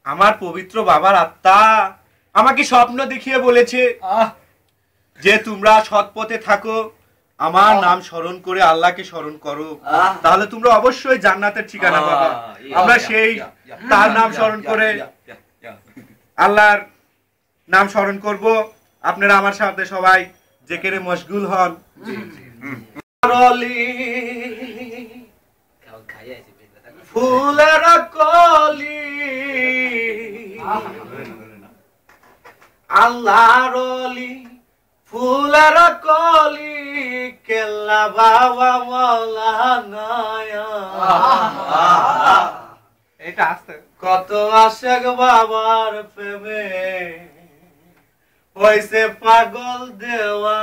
আমার পবিত্র বাবার আত্মা আমাকে স্বপ্ন দেখিয়ে বলেছে যে তোমরা সৎ পথে থাকো, আমার নাম স্মরণ করে আল্লাহকে স্মরণ করো, তাহলে তোমরা অবশ্যই জান্নাতের ঠিকানা পাবে। আমরা সেই তার নাম স্মরণ করে আল্লাহর নাম স্মরণ করব। আপনারা আমার সাথে সবাই জিকিরে মশগুল হন। ফুলের কলি আল্লাহর ওলি, ফুলের কলি কেল্লা বাবা মাওলানা। এটা আছে কত আশেক বাবার প্রেমে হইছে পাগল দেওয়া।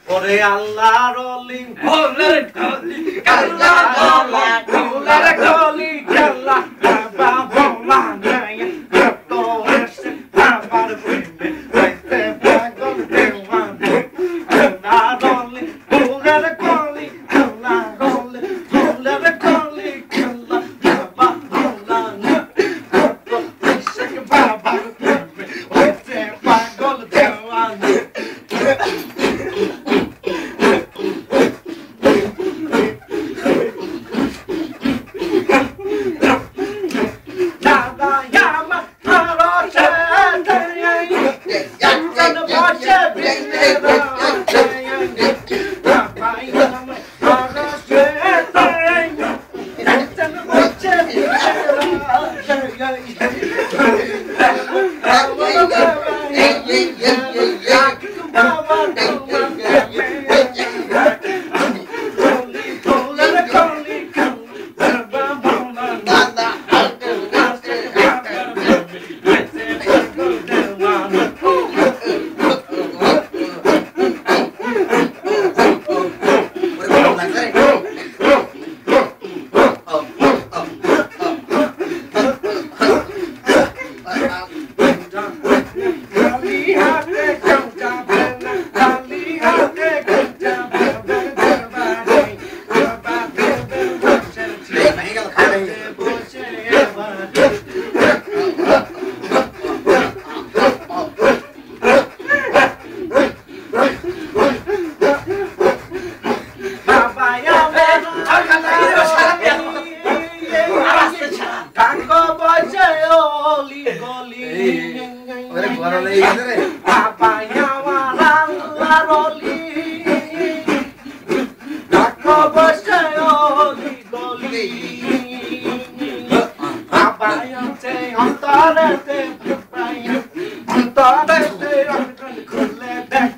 ওরে আল্লাহর ওলি ফুলের কলি কেল্লা বাবা ফুলের কলি কেল্লা বাবা মাওলানা।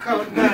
Don't